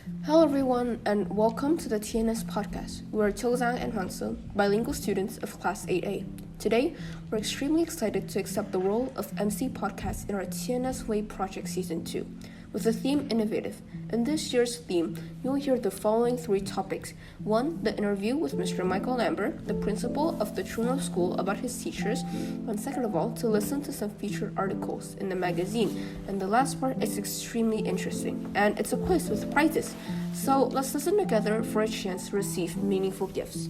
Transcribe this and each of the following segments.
Hello, everyone, and welcome to the TNS podcast. We're Chozang and Hwangsu, bilingual students of Class 8A. Today, we're extremely excited to accept the role of MC podcast in our TNS Way Project Season 2, with the theme Innovative. In this year's theme, you'll hear the following three topics. 1. The interview with Mr. Michael Lambert, the principal of the True North School, about his teachers. And second of all, to listen to some featured articles in the magazine. And the last part is extremely interesting, and it's a quiz with prizes. So let's listen together for a chance to receive meaningful gifts.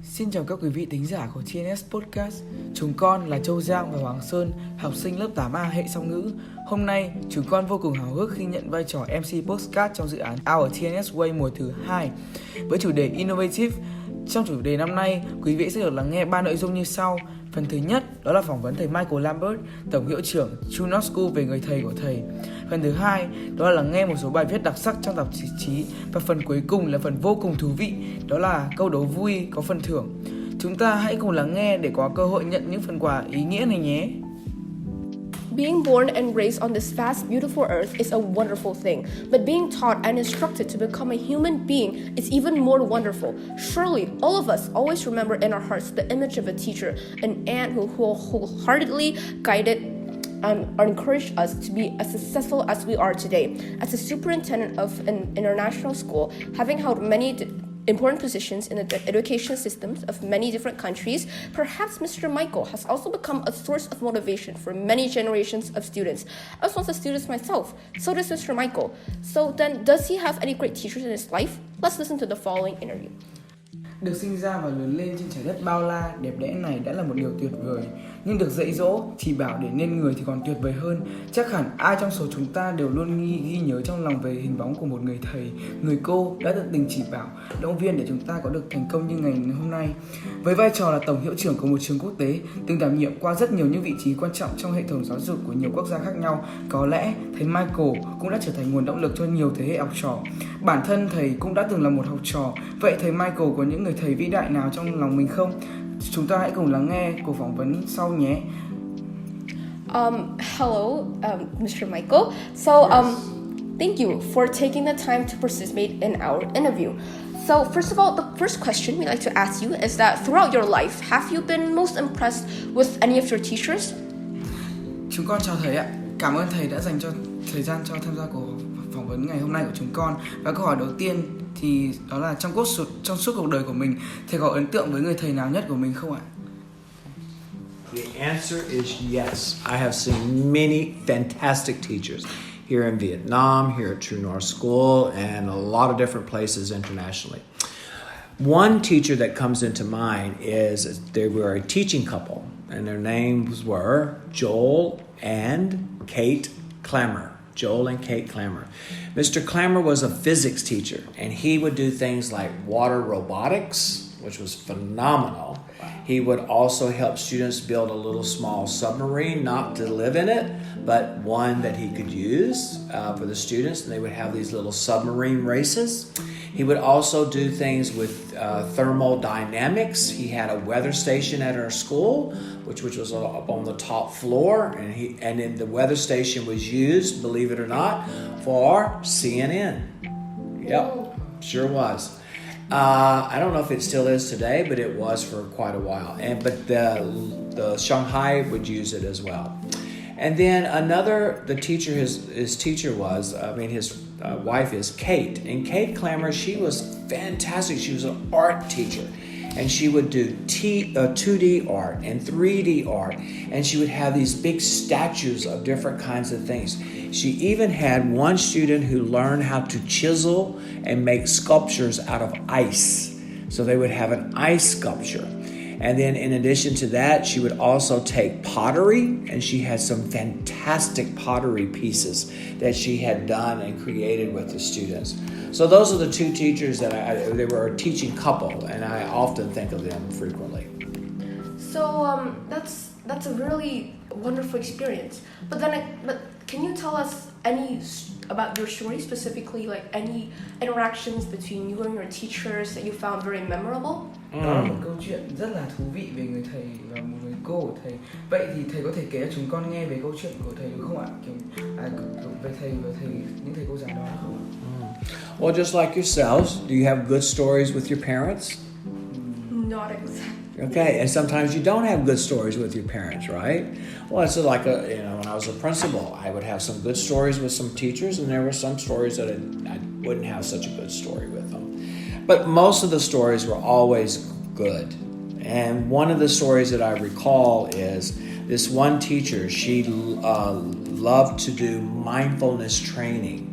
Xin chào các quý vị thính giả của TNS Podcast. Chúng con là Châu Giang và Hoàng Sơn, học sinh lớp 8A hệ song ngữ. Hôm nay, chúng con vô cùng háo hức khi nhận vai trò MC Podcast trong dự án Our TNS Way mùa thứ 2. Với chủ đề Innovative, trong chủ đề năm nay, quý vị sẽ được lắng nghe 3 nội dung như sau. Phần thứ nhất, đó là phỏng vấn thầy Michael Lambert, Tổng hiệu trưởng True North School về người thầy của thầy. Phần thứ hai, đó là lắng nghe một số bài viết đặc sắc trong tạp chí. Và phần cuối cùng là phần vô cùng thú vị, đó là câu đố vui có phần thưởng. Chúng ta hãy cùng lắng nghe để có cơ hội nhận những phần quà ý nghĩa này nhé. Being born and raised on this vast, beautiful earth is a wonderful thing, but being taught and instructed to become a human being is even more wonderful. Surely, all of us always remember in our hearts the image of a teacher, an aunt who wholeheartedly guided and encouraged us to be as successful as we are today. As a superintendent of an international school, having held many important positions in the education systems of many different countries, perhaps Mr. Michael has also become a source of motivation for many generations of students. I was once a student myself, so does Mr. Michael. So then, does he have any great teachers in his life? Let's listen to the following interview. Được sinh ra và lớn lên trên trái đất bao la, đẹp đẽ này đã là một điều tuyệt vời. Nhưng được dạy dỗ, chỉ bảo để nên người thì còn tuyệt vời hơn. Chắc hẳn ai trong số chúng ta đều luôn ghi nhớ trong lòng về hình bóng của một người thầy, người cô đã tận tình chỉ bảo, động viên để chúng ta có được thành công như ngày hôm nay. Với vai trò là tổng hiệu trưởng của một trường quốc tế, từng đảm nhiệm qua rất nhiều những vị trí quan trọng trong hệ thống giáo dục của nhiều quốc gia khác nhau, có lẽ thầy Michael cũng đã trở thành nguồn động lực cho nhiều thế hệ học trò. Bản thân thầy cũng đã từng là một học trò. Vậy thầy Michael có những người thầy vĩ đại nào trong lòng mình không? Chúng ta hãy cùng lắng nghe cuộc phỏng vấn sau nhé. Hello, Mr. Michael. Thank you for taking the time to participate in our interview. So, first of all, the first question we'd like to ask you is that throughout your life, have you been most impressed with any of your teachers? Chúng con chào thầy ạ. Cảm ơn thầy đã dành cho thời gian cho tham gia cuộc phỏng vấn ngày hôm nay của chúng con. Và câu hỏi đầu tiên thì đó là trong suốt cuộc đời của mình, thầy có ấn tượng với người thầy nào nhất của mình không ạ? The answer is yes. I have seen many fantastic teachers here in Vietnam, here at True North School, and a lot of different places internationally. One teacher that comes into mind is they were a teaching couple, and their names were Joel and Kate Clammer. Joel and Kate Clammer. Mr. Clammer was a physics teacher, and he would do things like water robotics, which was phenomenal. He would also help students build a little small submarine, not to live in it, but one that he could use for the students, and they would have these little submarine races. He would also do things with thermodynamics. He had a weather station at our school, which was up on the top floor, and then the weather station was used, believe it or not, for CNN. Yep, sure was. I don't know if it still is today, but it was for quite a while. But the Shanghai would use it as well. And then the teacher, his teacher was, his wife is Kate. And Kate Clammer, she was fantastic. She was an art teacher. And she would do 2D art and 3D art. And she would have these big statues of different kinds of things. She even had one student who learned how to chisel and make sculptures out of ice. So they would have an ice sculpture. And then in addition to that, she would also take pottery, and she had some fantastic pottery pieces that she had done and created with the students. So those are the two teachers that they were a teaching couple, and I often think of them frequently. So that's a really wonderful experience. But can you tell us about your story, specifically like any interactions between you and your teachers that you found very memorable? Đó là một câu chuyện rất là thú vị về người thầy và một người cô của thầy. Vậy thì thầy có thể kể cho chúng con nghe về câu chuyện của thầy được không ạ? Về thầy và những thầy cô giáo đó không ạ? Well, just like yourselves, do you have good stories with your parents? Not exactly. Okay, and sometimes you don't have good stories with your parents, right? Well, it's like when I was a principal, I would have some good stories with some teachers, and there were some stories that I wouldn't have such a good story with them. But most of the stories were always good. And one of the stories that I recall is this one teacher. She loved to do mindfulness training.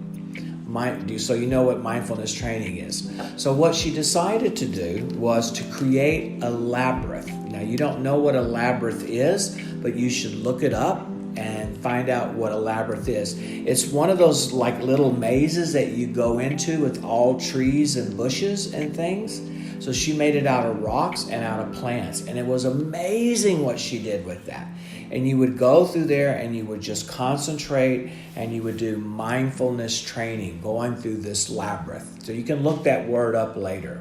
So you know what mindfulness training is. So what she decided to do was to create a labyrinth. Now you don't know what a labyrinth is, but you should look it up and find out what a labyrinth is. It's one of those like little mazes that you go into with all trees and bushes and things. So she made it out of rocks and out of plants, and it was amazing what she did with that. And you would go through there and you would just concentrate and you would do mindfulness training going through this labyrinth. So you can look that word up later.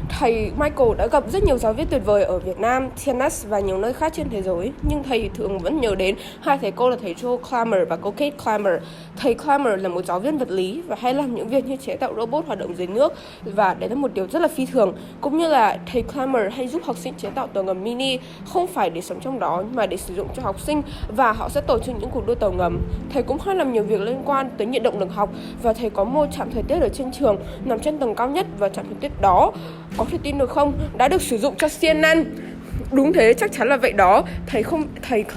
Thầy Michael đã gặp rất nhiều giáo viên tuyệt vời ở Việt Nam, TNS và nhiều nơi khác trên thế giới, nhưng thầy thường vẫn nhớ đến hai thầy cô là thầy Joe Lambert và cô Kate Lambert. Thầy Lambert là một giáo viên vật lý và hay làm những việc như chế tạo robot hoạt động dưới nước, và đấy là một điều rất là phi thường. Cũng như là thầy Lambert hay giúp học sinh chế tạo tàu ngầm mini, không phải để sống trong đó mà để sử dụng cho học sinh, và họ sẽ tổ chức những cuộc đua tàu ngầm. Thầy cũng hay làm nhiều việc liên quan tới nhiệt động lực học, và thầy có một trạm thời tiết ở trên trường nằm trên tầng cao nhất, và trạm thời tiết đó, có thể tin được không, đã được sử dụng cho CNN. Đúng thế, chắc chắn là vậy đó. Thầy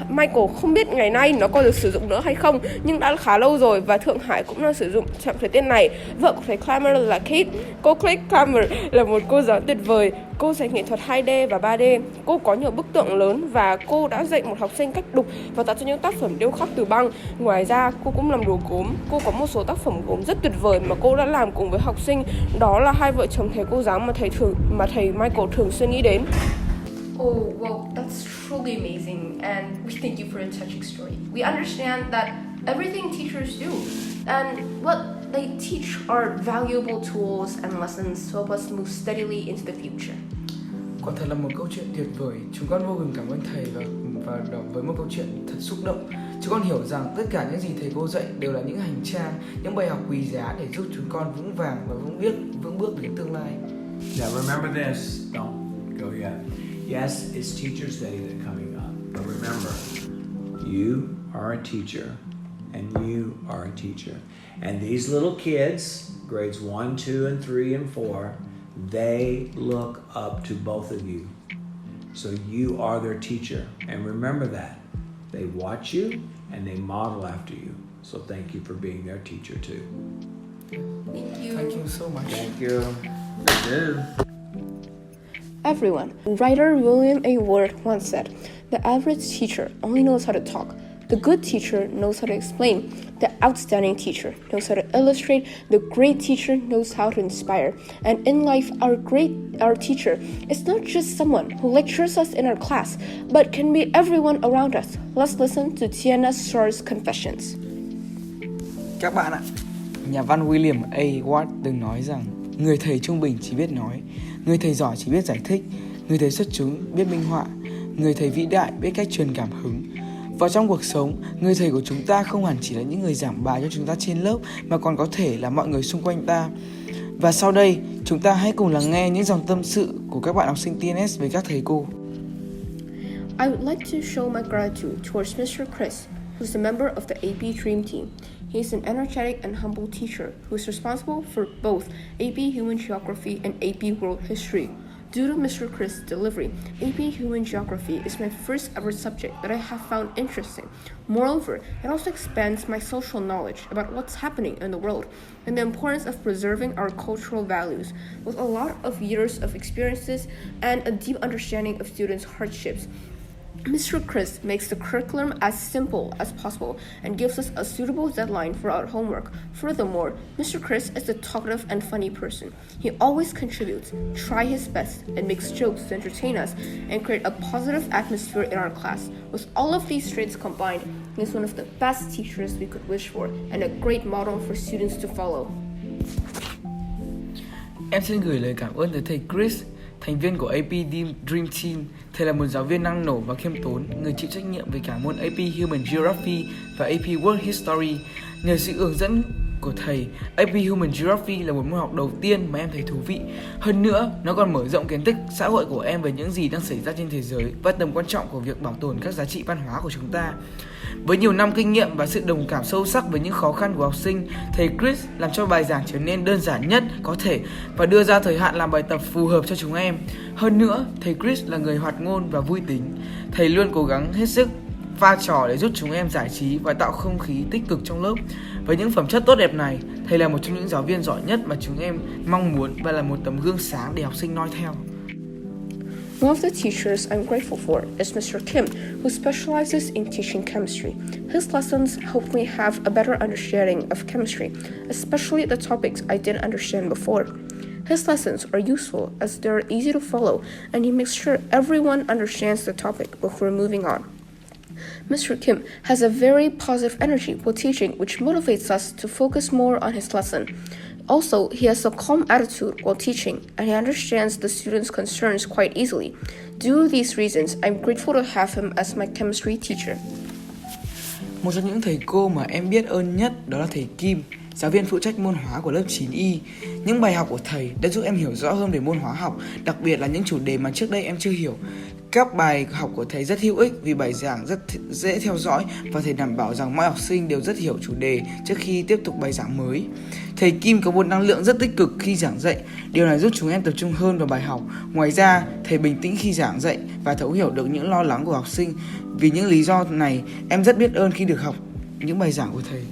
Michael không biết ngày nay nó còn được sử dụng nữa hay không, nhưng đã khá lâu rồi, và Thượng Hải cũng đang sử dụng trạm thời tiết này. Vợ của thầy Lambert là Kate. Cô Kate Lambert là một cô giáo tuyệt vời. Cô dạy nghệ thuật 2D và 3D. Cô có nhiều bức tượng lớn, và cô đã dạy một học sinh cách đục và tạo ra những tác phẩm điêu khắc từ băng. Ngoài ra, cô cũng làm đồ gốm. Cô có một số tác phẩm gốm rất tuyệt vời mà cô đã làm cùng với học sinh. Đó là hai vợ chồng thầy cô giáo mà thầy Michael thường xuyên nghĩ đến. Oh, well, that's truly amazing, and we thank you for a touching story. We understand that everything teachers do, and what they teach are valuable tools and lessons to help us move steadily into the future. Quả thật là một câu chuyện tuyệt vời. Chúng con vô cùng cảm ơn thầy và với một câu chuyện thật xúc động. Chúng con hiểu rằng tất cả những gì thầy cô dạy đều là những hành trang, những bài học quý giá để giúp chúng con vững vàng và vững bước đến tương lai. Now remember this. Don't go yet. Yes, it's Teachers Day that's coming up, but remember, you are a teacher, and you are a teacher. And these little kids, grades 1, 2, and 3, and 4, they look up to both of you. So you are their teacher, and remember that. They watch you, and they model after you. So thank you for being their teacher too. Thank you. Thank you so much. Thank you. You do. Everyone. Writer William A. Ward once said, "The average teacher only knows how to talk. The good teacher knows how to explain. The outstanding teacher knows how to illustrate. The great teacher knows how to inspire. And in life, our teacher is not just someone who lectures us in our class, but can be everyone around us." Let's listen to TNS Star's confessions. Các bạn ạ, nhà văn William A. Ward từng nói rằng người thầy trung bình chỉ biết nói, người thầy giỏi chỉ biết giải thích, người thầy xuất chúng biết minh họa, người thầy vĩ đại biết cách truyền cảm hứng. Và trong cuộc sống, người thầy của chúng ta không hẳn chỉ là những người giảng bài cho chúng ta trên lớp, mà còn có thể là mọi người xung quanh ta. Và sau đây, chúng ta hãy cùng lắng nghe những dòng tâm sự của các bạn học sinh TNS với các thầy cô. I would like to show my gratitude towards Mr. Chris, who's a member of the AP Dream Team. He's an energetic and humble teacher who is responsible for both AP Human Geography and AP World History. Due to Mr. Chris' delivery, AP Human Geography is my first ever subject that I have found interesting. Moreover, it also expands my social knowledge about what's happening in the world and the importance of preserving our cultural values. With a lot of years of experiences and a deep understanding of students' hardships, Mr. Chris makes the curriculum as simple as possible and gives us a suitable deadline for our homework. Furthermore, Mr. Chris is a talkative and funny person. He always contributes, tries his best, and makes jokes to entertain us and create a positive atmosphere in our class. With all of these traits combined, he is one of the best teachers we could wish for and a great model for students to follow. Em xin gửi lời cảm ơn tới thầy Chris, thành viên của AP Dream Team. Thầy là một giáo viên năng nổ và khiêm tốn, người chịu trách nhiệm về cả môn AP Human Geography và AP World History. Nhờ sự hướng dẫn của thầy, AP Human Geography là một môn học đầu tiên mà em thấy thú vị. Hơn nữa, nó còn mở rộng kiến thức xã hội của em về những gì đang xảy ra trên thế giới và tầm quan trọng của việc bảo tồn các giá trị văn hóa của chúng ta. Với nhiều năm kinh nghiệm và sự đồng cảm sâu sắc với những khó khăn của học sinh, thầy Chris làm cho bài giảng trở nên đơn giản nhất có thể và đưa ra thời hạn làm bài tập phù hợp cho chúng em. Hơn nữa, thầy Chris là người hoạt ngôn và vui tính. Thầy luôn cố gắng hết sức pha trò để giúp chúng em giải trí và tạo không khí tích cực trong lớp. Với những phẩm chất tốt đẹp này, thầy là một trong những giáo viên giỏi nhất mà chúng em mong muốn và là một tấm gương sáng để học sinh noi theo. One of the teachers I'm grateful for is Mr. Kim, who specializes in teaching chemistry. His lessons helped me have a better understanding of chemistry, especially the topics I didn't understand before. His lessons are useful as they are easy to follow, and he makes sure everyone understands the topic before moving on. Mr. Kim has a very positive energy while teaching, which motivates us to focus more on his lesson. Also, he has a calm attitude while teaching, and he understands the students' concerns quite easily. Due to these reasons, I'm grateful to have him as my chemistry teacher. Một trong những thầy cô mà em biết ơn nhất đó là thầy Kim, giáo viên phụ trách môn hóa của lớp 9Y. Những bài học của thầy đã giúp em hiểu rõ hơn về môn hóa học, đặc biệt là những chủ đề mà trước đây em chưa hiểu. Các bài học của thầy rất hữu ích vì bài giảng rất dễ theo dõi và thầy đảm bảo rằng mọi học sinh đều rất hiểu chủ đề trước khi tiếp tục bài giảng mới. Thầy Kim có một năng lượng rất tích cực khi giảng dạy, điều này giúp chúng em tập trung hơn vào bài học. Ngoài ra, thầy bình tĩnh khi giảng dạy và thấu hiểu được những lo lắng của học sinh. Vì những lý do này, em rất biết ơn khi được học những bài giảng của thầy.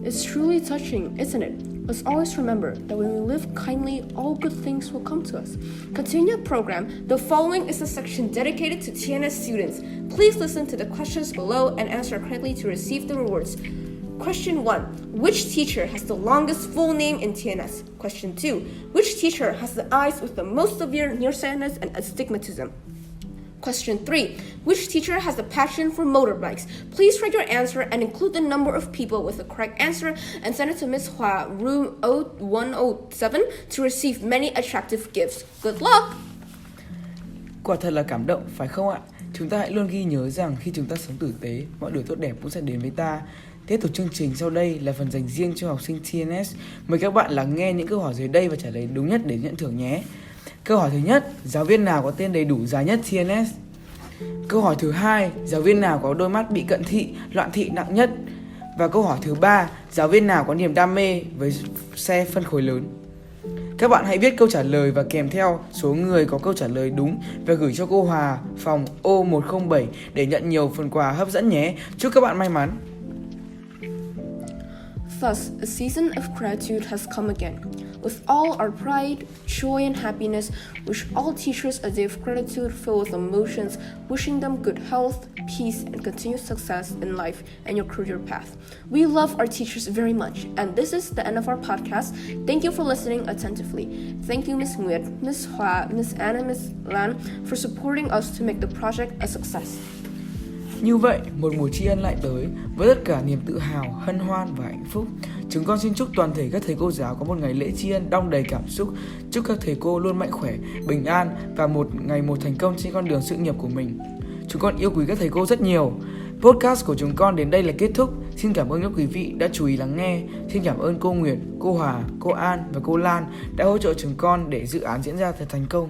It's truly touching, isn't it? Let's always remember that when we live kindly, all good things will come to us. Continuing the program, the following is a section dedicated to TNS students. Please listen to the questions below and answer correctly to receive the rewards. Question 1. Which teacher has the longest full name in TNS? Question 2. Which teacher has the eyes with the most severe nearsightedness and astigmatism? Question 3. Which teacher has a passion for motorbikes? Please write your answer and include the number of people with the correct answer and send it to Ms. Hua, room 0107 to receive many attractive gifts. Good luck! Quả thật là cảm động, phải không ạ? Chúng ta hãy luôn ghi nhớ rằng khi chúng ta sống tử tế, mọi điều tốt đẹp cũng sẽ đến với ta. Tiếp tục chương trình sau đây là phần dành riêng cho học sinh TNS. Mời các bạn lắng nghe những câu hỏi dưới đây và trả lời đúng nhất để nhận thưởng nhé. Câu hỏi thứ nhất, giáo viên nào có tên đầy đủ dài nhất TNS? Câu hỏi thứ hai, giáo viên nào có đôi mắt bị cận thị, loạn thị nặng nhất? Và câu hỏi thứ ba, giáo viên nào có niềm đam mê với xe phân khối lớn? Các bạn hãy viết câu trả lời và kèm theo số người có câu trả lời đúng và gửi cho cô Hòa phòng O107 để nhận nhiều phần quà hấp dẫn nhé. Chúc các bạn may mắn. Thus, a season of gratitude has come again. With all our pride, joy, and happiness, wish all teachers a day of gratitude filled with emotions, wishing them good health, peace, and continued success in life and your career path. We love our teachers very much, and this is the end of our podcast. Thank you for listening attentively. Thank you, Ms. Nguyệt, Ms. Hua, Ms. Anna, Ms. Lan, for supporting us to make the project a success. Như vậy, một mùa tri ân lại tới với tất cả niềm tự hào, hân hoan và hạnh phúc. Chúng con xin chúc toàn thể các thầy cô giáo có một ngày lễ tri ân đong đầy cảm xúc. Chúc các thầy cô luôn mạnh khỏe, bình an và một ngày một thành công trên con đường sự nghiệp của mình. Chúng con yêu quý các thầy cô rất nhiều. Podcast của chúng con đến đây là kết thúc. Xin cảm ơn các quý vị đã chú ý lắng nghe. Xin cảm ơn cô Nguyệt, cô Hòa, cô An và cô Lan đã hỗ trợ chúng con để dự án diễn ra thật thành công.